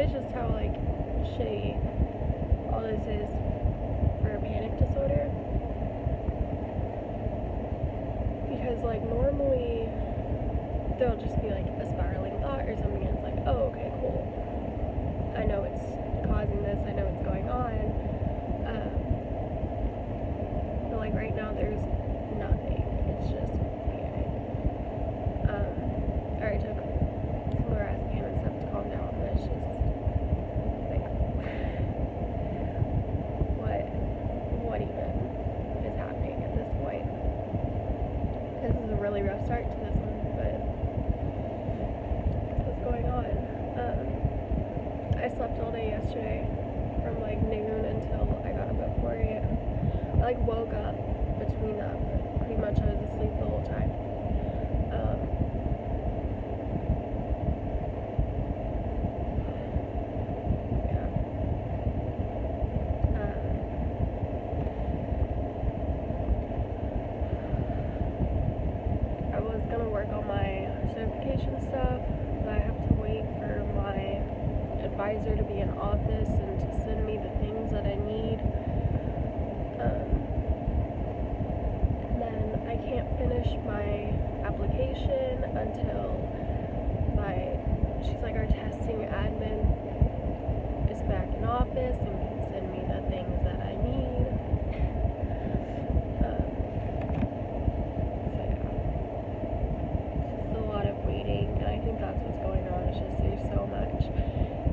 realize just how, like, shitty all this is for a panic disorder. Because, like, normally there'll just be, like, a spiraling thought or something, and it's like, oh, okay, cool. I know it's causing this, I know what's going on. But, like, right now there's nothing. It's just panic. I already took some lorazepam and stuff to calm down, but it's just, like, what even is happening at this point? This is a really rough start to this one, but what's going on? I slept all day yesterday from like noon until I got up at 4 a.m. I like woke up between that, but pretty much I was asleep the whole time. I was gonna work on my certification stuff, but I have to wait for my advisor to be in office and to send me the things that I need. And then I can't finish my application until she's like, our testing admin is back in office and can send me the things that I need. So yeah, it's just a lot of waiting, and I think that's what's going on. It's just there's so much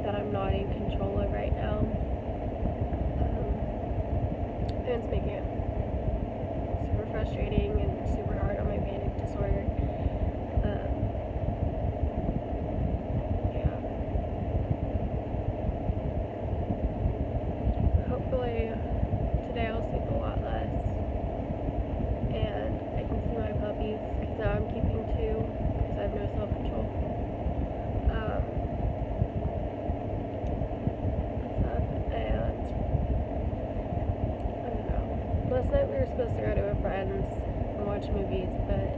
that I'm not in control of right now, and it's making it super frustrating and super hard on my panic disorder. Yeah. Hopefully today I'll sleep a lot less, and I can see my puppies, because now I'm keeping 2 because I have no self-control. Last night we were supposed to go to a friend's and watch movies, but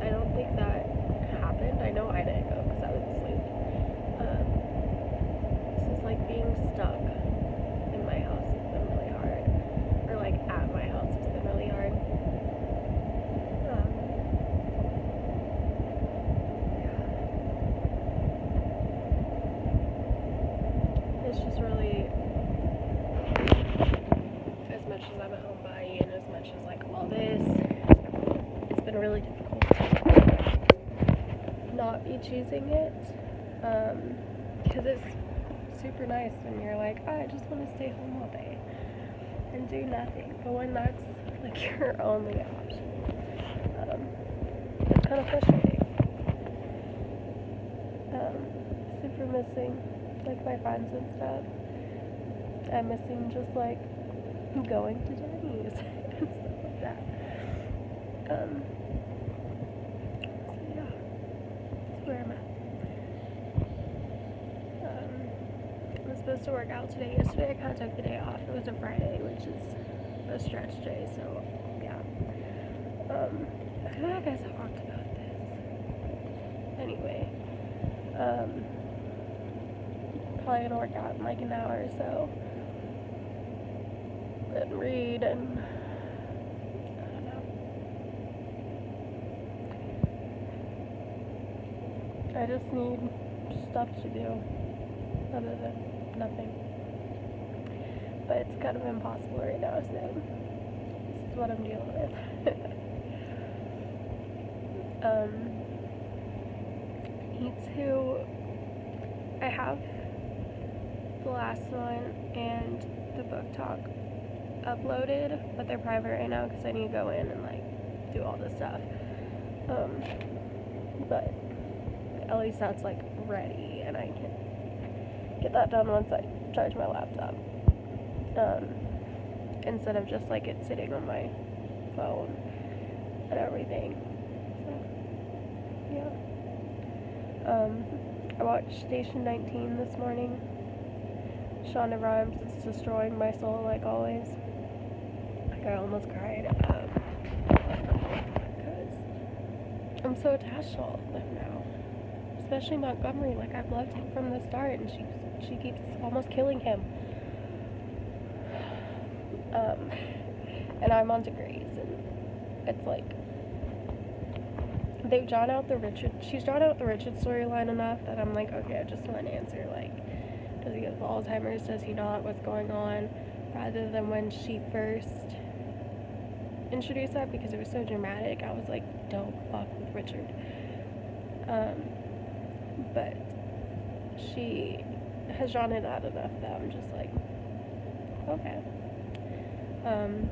I don't think that happened. I know I didn't go because I was asleep. It's just like being stuck in my house has been really hard. Or like at my house has been really hard. It's just really, as much as I'm a homebody and as much as like all this, it's been really difficult to not be choosing it, because it's super nice when you're like, oh, I just want to stay home all day and do nothing, but when that's like your only option, it's kind of frustrating. Super missing like my friends and stuff. I'm missing just like going to Denny's and stuff like that. So yeah, that's where I'm at. I was supposed to work out today. Yesterday I kind of took the day off. It was a Friday, which is a stretch day, so yeah. I feel like I talked about this. Anyway, probably gonna work out in like an hour or so. And read, and I don't know. I just need stuff to do other than nothing. But it's kind of impossible right now, so this is what I'm dealing with. Need to, I have the last one and the book talk uploaded, but they're private right now because I need to go in and like do all this stuff. But at least that's like ready, and I can get that done once I charge my laptop, instead of just like it sitting on my phone and everything. So yeah. I watched Station 19 this morning. Shonda Rhimes is destroying my soul like always. Like I almost cried, because I'm so attached to all of them now. especially Montgomery. Like, I've loved him from the start, and she keeps almost killing him. And I'm on to Grace, and it's like she's drawn out the Richard storyline enough that I'm like, okay, I just want an answer. Like, does he have Alzheimer's? Does he not? What's going on? Rather than when she first introduced that, because it was so dramatic, I was like, don't fuck with Richard. But she has drawn it out enough that I'm just like, okay. I'm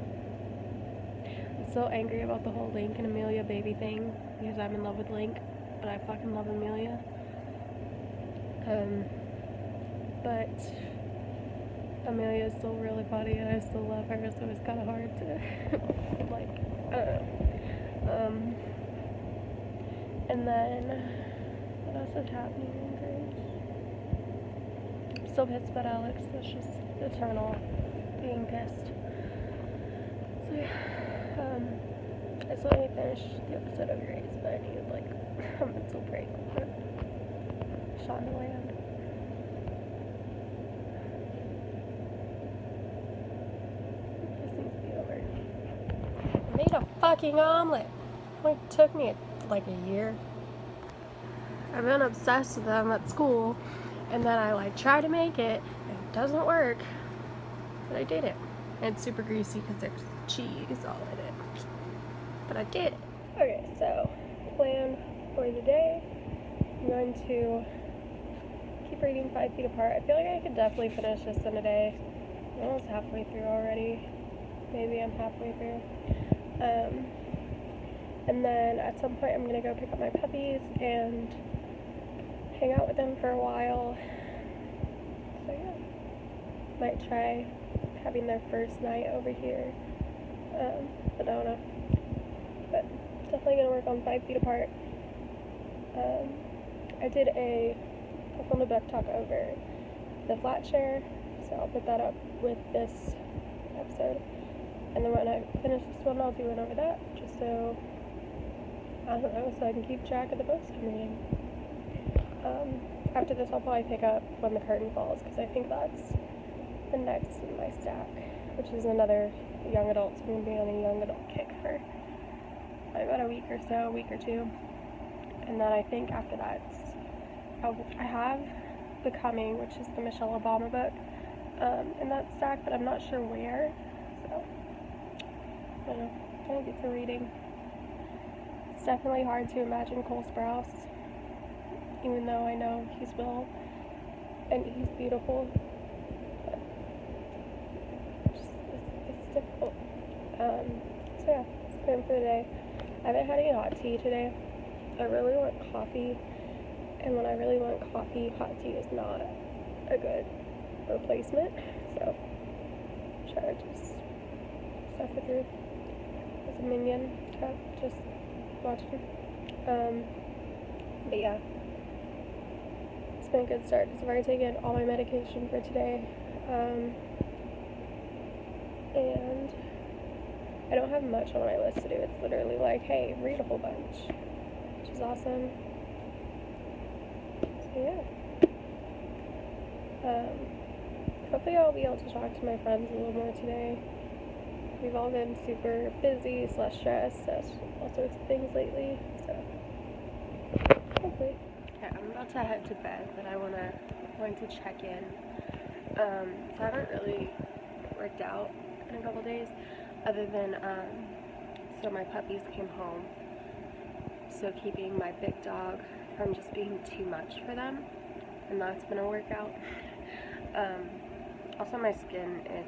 still angry about the whole Link and Amelia baby thing, because I'm in love with Link, but I fucking love Amelia. But Amelia is still really funny, and I still love her, so it's kind of hard to, like, and then, what else is happening in Grace? I'm still pissed about Alex. That's just eternal being pissed. So, yeah, I still need to finish the episode of Grace, but I need, like, a mental break for Shondaland. This needs to be over. I made a fucking omelet. It took me like a year. I've been obsessed with them at school, and then I like try to make it, and it doesn't work, but I did it. And it's super greasy because there's cheese all in it, but I did it. Okay, so plan for the day. I'm going to keep reading 5 Feet Apart. I feel like I could definitely finish this in a day. I'm almost halfway through already. Maybe I'm halfway through. And then at some point I'm going to go pick up my puppies and hang out with them for a while. So yeah, might try having their first night over here. But I don't know. But definitely going to work on 5 Feet Apart. I filmed a book talk over the flat share, so I'll put that up with this episode. And then when I finish this one, I'll do one over that, just so, I don't know, so I can keep track of the books I'm reading. After this, I'll probably pick up When the Curtain Falls, because I think that's the next in my stack, which is another young adult, so I'm going to be on a young adult kick for about a week or two. And then I think after that, I have Becoming, which is the Michelle Obama book, in that stack, but I'm not sure where, so I don't know, I'm gonna get to reading. It's definitely hard to imagine Cole Sprouse, even though I know he's Will, and he's beautiful, but it's difficult. So yeah, it's plan for the day. I haven't had any hot tea today. I really want coffee, and when I really want coffee, hot tea is not a good replacement, so try to just suffer through as a minion, just watching. But yeah, it's been a good start because I've already taken all my medication for today, and I don't have much on my list to do. It's literally like, hey, read a whole bunch, which is awesome. So yeah. Hopefully I'll be able to talk to my friends a little more today. We've all been super busy / stressed, all sorts of things lately, so hopefully. Okay, I'm about to head to bed, but I'm going to check in. So I haven't really worked out in a couple days, other than, so my puppies came home, so keeping my big dog from just being too much for them, and that's been a workout. Also my skin is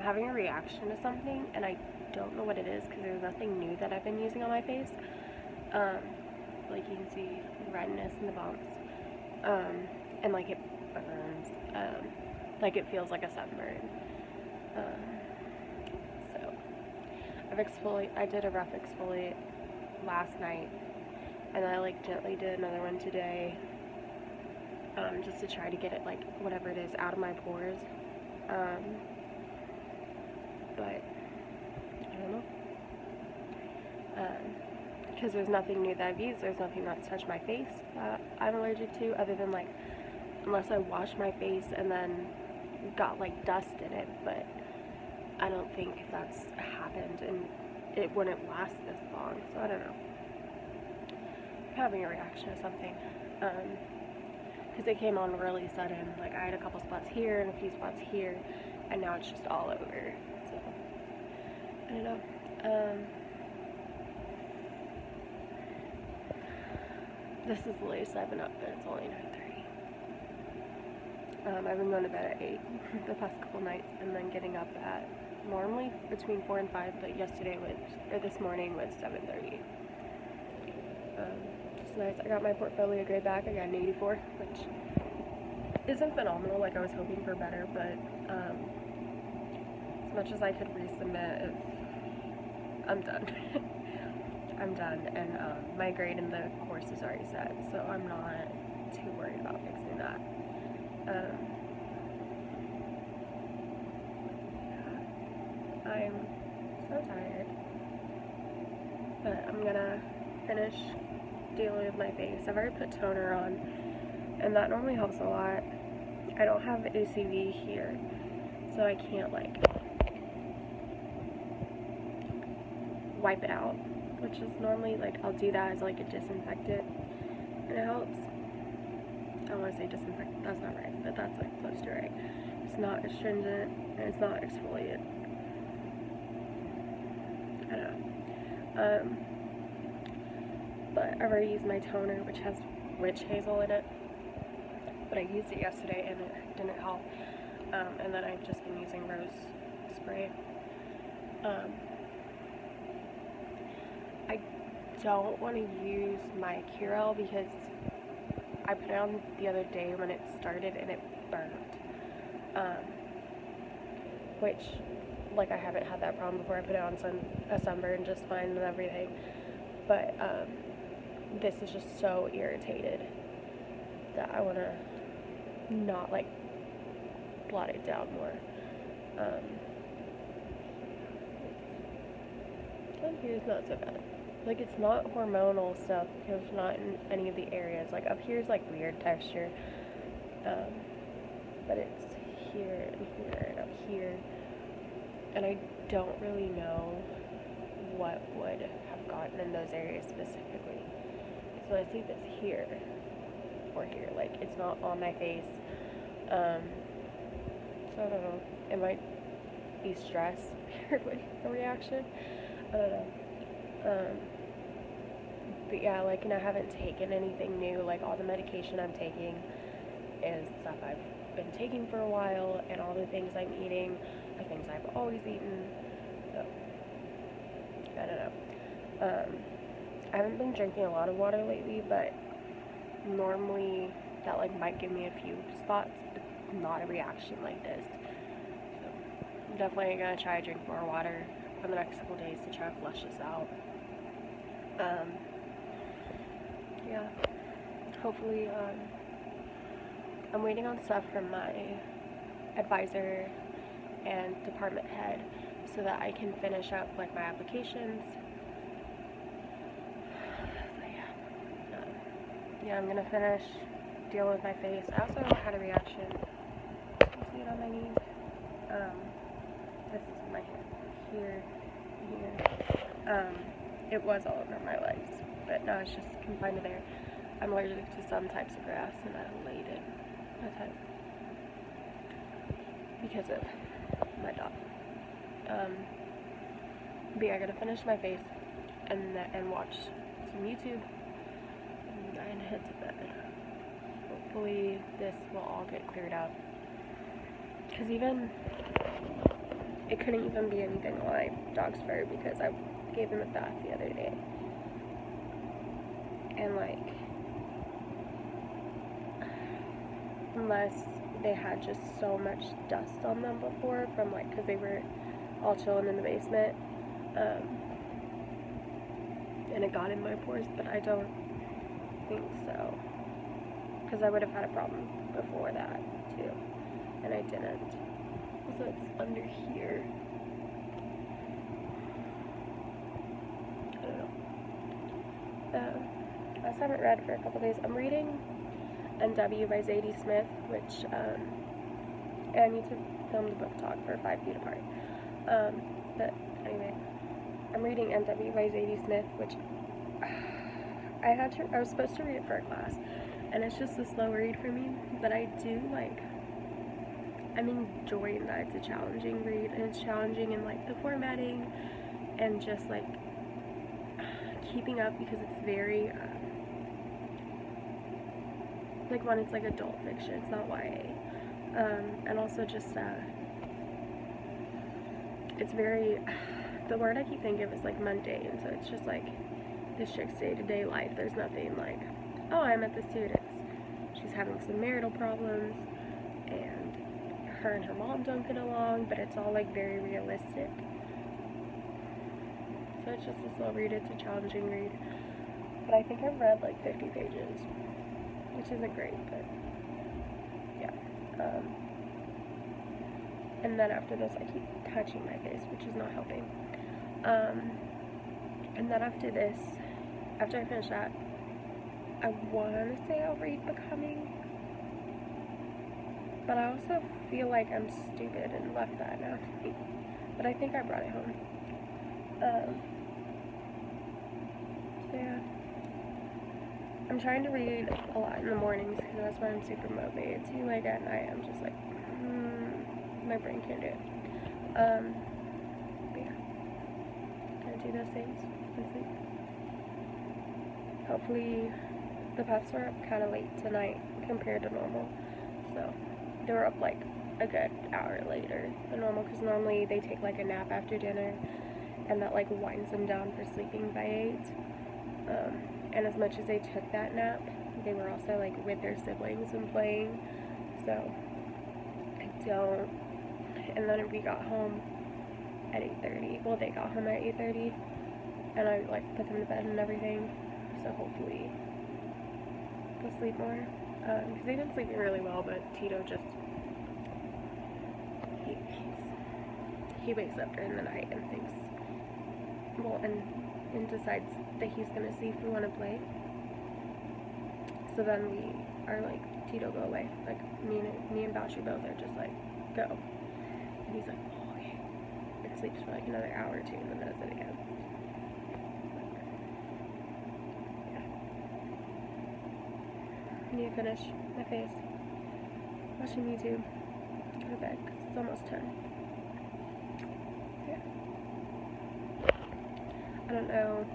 having a reaction to something, and I don't know what it is because there's nothing new that I've been using on my face. Like you can see redness in the bumps, and like it burns, like it feels like a sunburn. So I did a rough exfoliate last night, and I like gently did another one today, just to try to get it, like, whatever it is out of my pores, but I don't know. because there's nothing new that I've used. There's nothing that's touched my face that I'm allergic to, other than like unless I wash my face and then got like dust in it, but I don't think that's happened, and it wouldn't last this long, so I don't know. I'm having a reaction to something, because it came on really sudden. Like I had a couple spots here and a few spots here, and now it's just all over, so I don't know. This is the latest I've been up, but it's only 9:30. I've been going to bed at 8 the past couple nights, and then getting up at normally between 4 and 5, but this morning was 7:30. It's nice. I got my portfolio grade back. I got an 84, which isn't phenomenal. Like I was hoping for better, but as much as I could resubmit, I'm done. I'm done, and my grade in the course is already set, so I'm not too worried about fixing that. I'm so tired, but I'm gonna finish dealing with my face. I've already put toner on, and that normally helps a lot. I don't have ACV here, so I can't like wipe it out, which is normally like I'll do that as like a disinfectant, and it helps. I don't want to say disinfectant, that's not right, but that's like close to right. It's not astringent and it's not exfoliant. I don't know. But I've already used my toner, which has witch hazel in it, but I used it yesterday and it didn't help. And then I've just been using rose spray. I don't want to use my Curel because I put it on the other day when it started and it burned. Which, like, I haven't had that problem before. I put it on a sunburn just fine and everything. But this is just so irritated that I want to not, like, blot it down more. Down here is not so bad. Like, it's not hormonal stuff because it's not in any of the areas. Like, up here is, like, weird texture. But it's here and here and up here. And I don't really know what would have gotten in those areas specifically. So I see if it's here or here. Like, it's not on my face. So I don't know. It might be stress paired with a reaction. I don't know. But yeah, like, and I haven't taken anything new. Like, all the medication I'm taking is stuff I've been taking for a while, and all the things I'm eating are things I've always eaten. So I don't know. I haven't been drinking a lot of water lately, but normally that like might give me a few spots, but not a reaction like this. So I'm definitely gonna try to drink more water for the next couple days to try to flush this out. Yeah, hopefully, I'm waiting on stuff from my advisor and department head so that I can finish up like my applications. So yeah, I'm gonna finish dealing with my face. I also had a reaction. You see it on my knee? This is my hand here. It was all over my legs, but now it's just confined to there. I'm allergic to some types of grass, and I laid it because of my dog. But yeah, I gotta finish my face and watch some YouTube and head to bed. Hopefully this will all get cleared up. Because it couldn't even be anything on my dog's fur because I gave him a bath the other day. And like, unless they had just so much dust on them before from like, because they were all chilling in the basement, and it got in my pores, but I don't think so, because I would have had a problem before that too, and I didn't. So it's under here. I don't know. I also haven't read for a couple days. I'm reading N.W. by Zadie Smith, which I need to film the book talk for 5 Feet Apart. But anyway, I'm reading N.W. by Zadie Smith, which I was supposed to read it for a class, and it's just a slow read for me, but I'm enjoying that. It's a challenging read, and it's challenging in like the formatting and just like keeping up, because it's very like, one, it's like adult fiction, it's not YA, and also just it's very, the word I keep thinking of is like mundane, so it's just like this chick's day-to-day life. There's nothing like, oh, I met the students, she's having some marital problems, and her and her mom don't get along, but it's all like very realistic. So it's just a slow read, it's a challenging read. But I think I've read like 50 pages, which isn't great, but yeah. And then after this, I keep touching my face, which is not helping. And then after this, after I finish that, I want to say I'll read Becoming, but I also feel like I'm stupid and left that now. But I think I brought it home. So yeah, I'm trying to read a lot in the mornings because that's when I'm super motivated to. Like at night, I'm just like, my brain can't do it. But yeah, gonna do those things and sleep. Hopefully, the pups were up kind of late tonight compared to normal, so they were up like a good hour later than normal, because normally they take like a nap after dinner, and that like winds them down for sleeping by 8. And as much as they took that nap, they were also like with their siblings and playing, so and then we got home at 8:30. Well, they got home at 8:30, and I like put them to bed and everything, so hopefully they'll sleep more, because they've been sleeping really well, but Tito just, he wakes up during the night and thinks, well, and decides that he's gonna see if we want to play. So then we are like, Tito, go away. Like, me and Bouchy both are just like, go. And he's like, oh, okay. And sleeps for like another hour or two and then does it again. Yeah. I need to finish my face. Watching YouTube. Go to bed because it's almost 10. Yeah. I don't know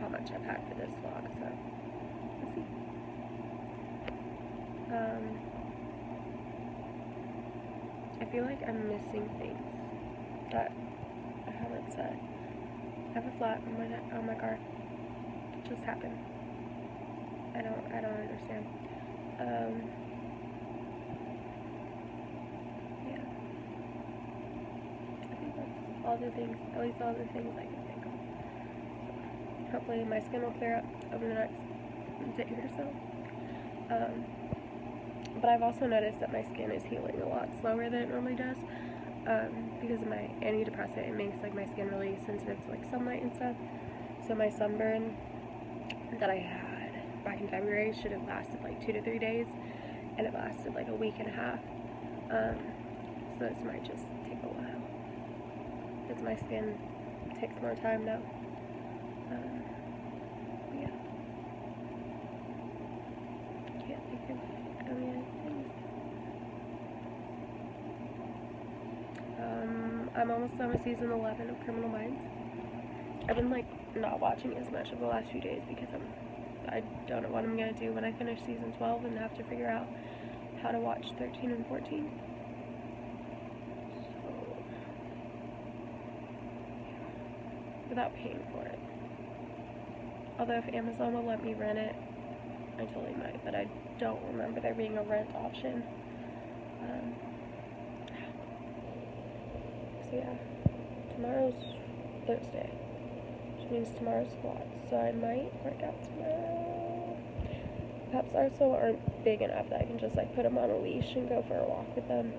how much I've had for this vlog, so let's see. I feel like I'm missing things that I haven't said. I have a flat on my car. It just happened. I don't understand. Yeah. I think that's all the things, at least all the things I can think of. So, hopefully my skin will clear up over the next day or so. But I've also noticed that my skin is healing a lot slower than it normally does, because of my antidepressant. It makes like my skin really sensitive to like sunlight and stuff. So my sunburn that I had back in February should have lasted like 2 to 3 days, and it lasted like a week and a half. So this might just take a while, because my skin takes more time now. Yeah. Can't think of any other things. I'm almost done with season 11 of Criminal Minds. I've been like not watching as much over the last few days because I don't know what I'm gonna do when I finish season 12 and have to figure out how to watch 13 and 14. So, without paying for it. Although if Amazon will let me rent it, I totally might, but I don't remember there being a rent option. So yeah, tomorrow's Thursday, which means tomorrow's squats, so I might work out tomorrow. Pups aren't big enough that I can just like put them on a leash and go for a walk with them.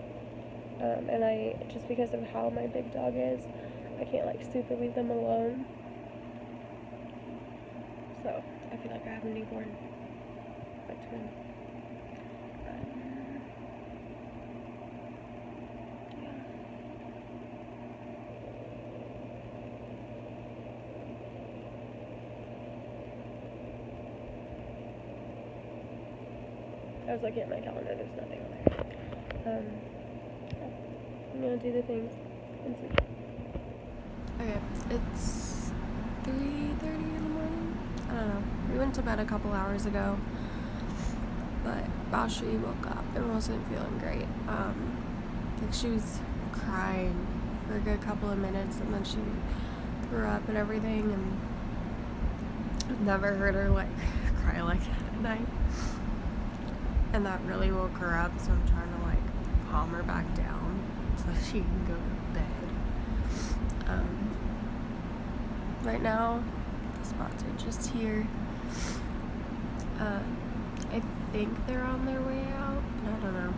And just because of how my big dog is, I can't like super leave them alone. So I feel like I have a newborn. My twin. I was looking at my calendar, there's nothing on there. I'm gonna do the things and sleep. Okay, it's 3:30 in the morning. I don't know. We went to bed a couple hours ago, but Bashi woke up and wasn't feeling great. Like she was crying for a good couple of minutes, and then she threw up and everything, and I've never heard her like cry like that at night. And that really woke her up, so I'm trying to like calm her back down so she can go to bed. Right now, the spots are just here. I think they're on their way out, but I don't know.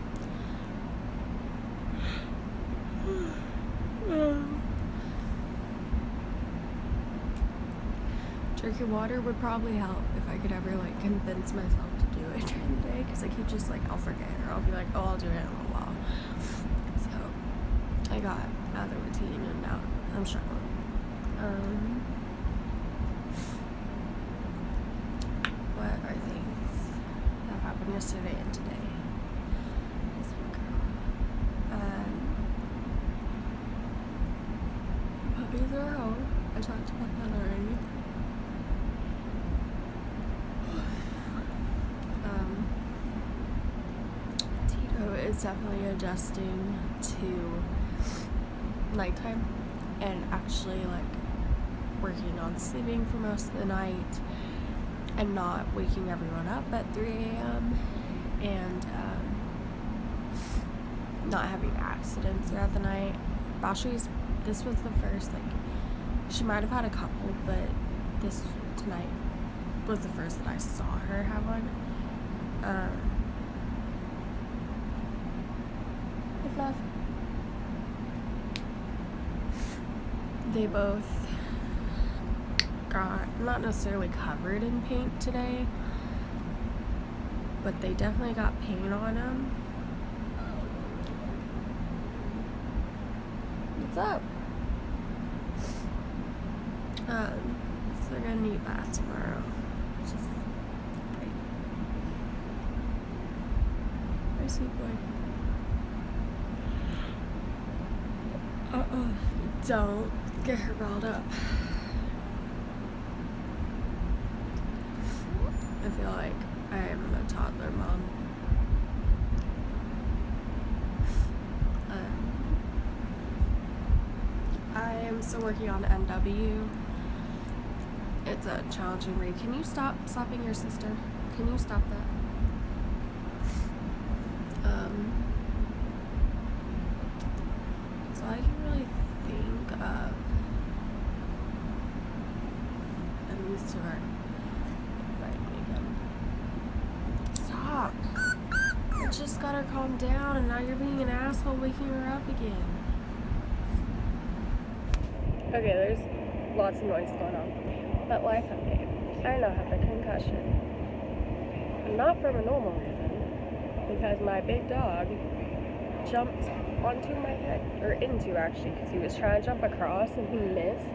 Drinking water would probably help if I could ever like convince myself to do it during the day, because I keep just like, I'll forget, or I'll be like, oh, I'll do it in a little while. So I got out of the routine and now I'm struggling. What are things that happened yesterday and today? This one girl. Puppies are home. I talked about that already. Tito is definitely adjusting to nighttime and actually like working on sleeping for most of the night and not waking everyone up at 3 a.m. and not having accidents throughout the night. This was the first, like, she might have had a couple, but this tonight was the first that I saw her have one. If love. They both got not necessarily covered in paint today, but they definitely got paint on them. What's up? So they're gonna need that tomorrow, which is great. Very sweet boy. Don't get her riled up. I feel like I am a toddler mom. I am still working on NW. It's a challenging read. Can you stop slapping your sister? Can you stop that? So I can really think of, and these two are fighting again. Stop! I just got her calmed down, and now you're being an asshole waking her up again. Okay, there's lots of noise going on. But life update. I now have a concussion. Not from a normal reason, because my big dog jumped onto my head, or into actually, because he was trying to jump across and he missed.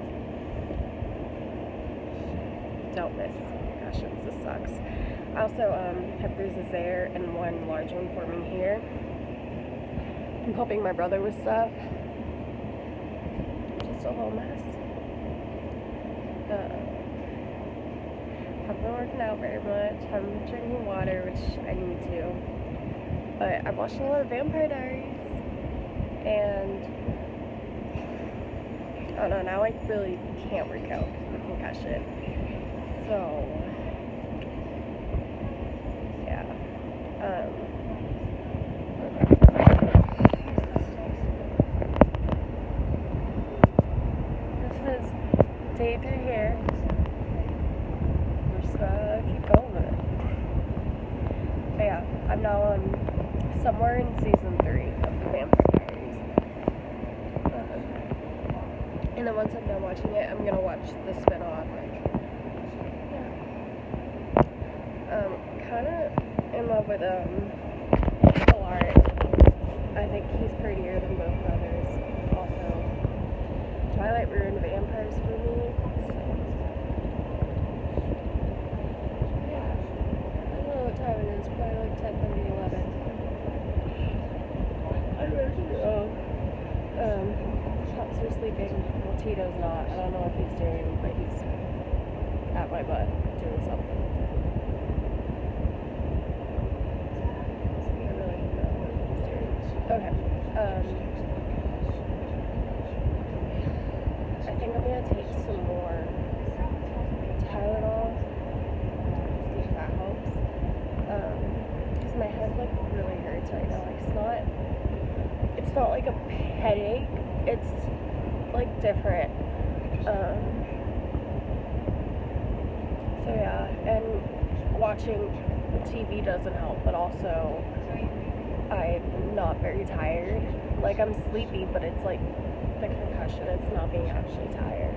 Don't miss concussions, this sucks. I also have bruises there and one large one forming here. I'm helping my brother with stuff. Just a whole mess. Haven't been working out very much. I'm drinking water, which I need to. But I've watched a lot of Vampire Diaries. And I don't know, now I really can't work out because of the concussion. So yeah. This is day 3 here. We're just gonna keep going with it. But yeah, I'm now on somewhere in season 3 of the Vampire Diaries. And then once I'm done watching it, I'm gonna watch the spin-off. Kind of in love with Alaric. I think he's prettier than both brothers. Also, Twilight ruined vampires for me. So. Yeah. I don't know what time it is. Probably like 10:30, 11. I'm ready to go. Pops are sleeping. Well, Tito's not. I don't know what he's doing, but he's at my butt doing something. Okay. I think I'm gonna take some more Tylenol. See if that helps. Because my head like really hurts right now. Like it's not like a headache. It's like different. So yeah, and watching TV doesn't help, but also I'm not very tired. Like, I'm sleepy, but it's like the concussion. It's not being actually tired.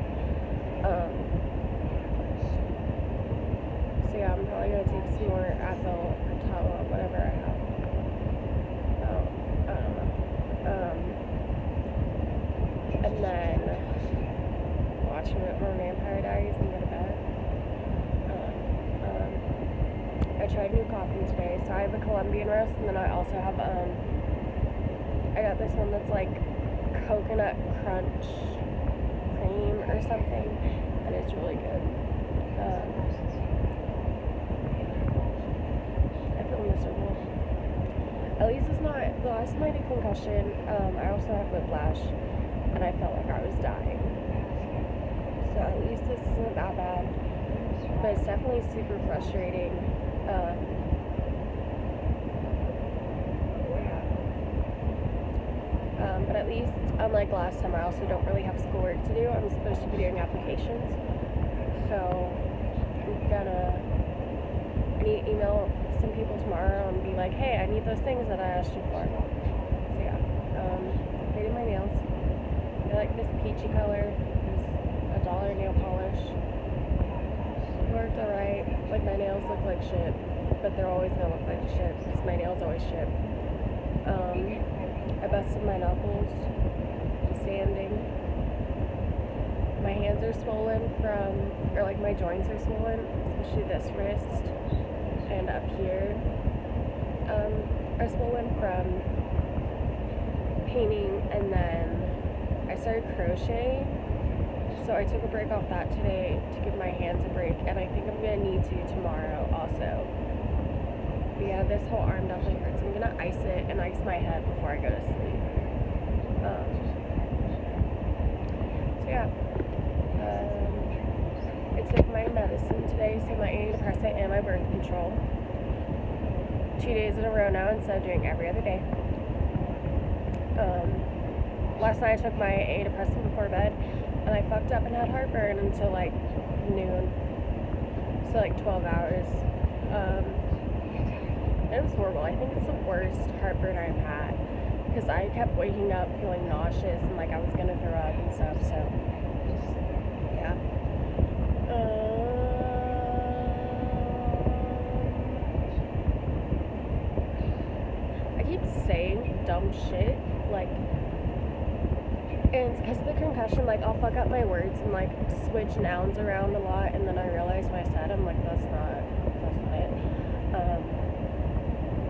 So yeah, I'm probably gonna take some more Advil or Tylenol, whatever I have. I don't know. And then watch more Vampire Diaries and go to bed. I tried new coffee today, so I have a Colombian roast, and then I also have I got this one that's like coconut crunch cream or something, and it's really good. I feel miserable. At least it's not the last night of concussion. I also had whiplash, and I felt like I was dying. So at least this isn't that bad, but it's definitely super frustrating. But at least, unlike last time, I also don't really have schoolwork to do. I'm supposed to be doing applications. So I need to email some people tomorrow and be like, hey, I need those things that I asked you for. So yeah, I did my nails. I like this peachy color. It's $1 nail polish. It worked alright. Like, my nails look like shit, but they're always gonna look like shit because my nails always shit. I busted my knuckles sanding. My hands are swollen or like my joints are swollen, especially this wrist and up here are swollen from painting, and then I started crocheting, so I took a break off that today to give my hands a break, and I think I'm gonna need to tomorrow also. But yeah, this whole arm definitely hurts. I'm gonna ice it and ice my head before I go to sleep. So yeah, I took my medicine today, so my antidepressant and my birth control. 2 days in a row now instead of doing every other day. Last night I took my antidepressant before bed, and I fucked up and had heartburn until like noon. So like 12 hours. It was horrible. I think it's the worst heartburn I've had, because I kept waking up feeling nauseous and like I was gonna throw up and stuff. So yeah. I keep saying dumb shit, like, and it's because of the concussion. Like, I'll fuck up my words and like switch nouns around a lot, and then I realize what I said. I'm like, that's not it.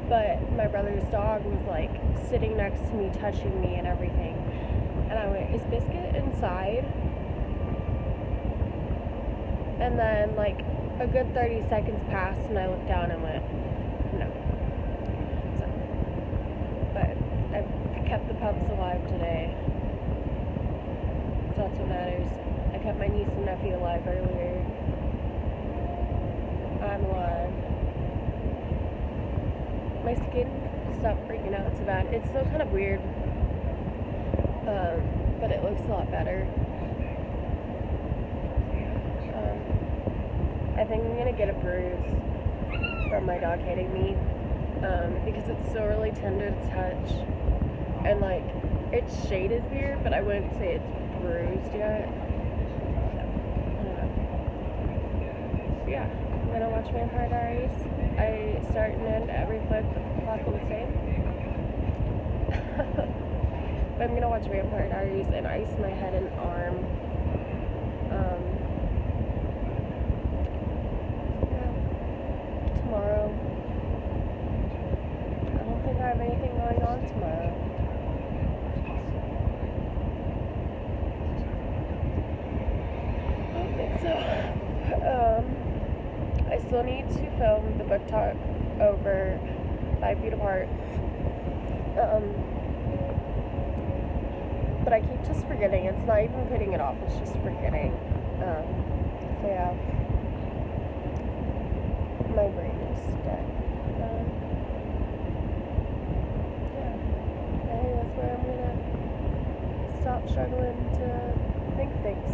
But my brother's dog was like sitting next to me, touching me and everything, and I went, is Biscuit inside? And then like a good 30 seconds passed, and I looked down and went, no. So, but I kept the pups alive today, so that's what matters. I kept my niece and nephew alive earlier. I'm alive. My skin stopped freaking out so bad. It's still kind of weird, but it looks a lot better. I think I'm gonna get a bruise from my dog hitting me, because it's so really tender to touch, and like it's shaded weird, but I wouldn't say it's bruised yet. Yeah, gonna watch Vampire Diaries. I start and end every book fucking the same. But I'm gonna watch Vampire Diaries and ice my head and arm. Yeah. Tomorrow. I don't think I have anything going on tomorrow. I don't think so. I still need to film the book talk over 5 Feet Apart. But I keep just forgetting. It's not even putting it off, it's just forgetting. So yeah. My brain is dead. Yeah. I think that's where I'm gonna stop struggling to think things.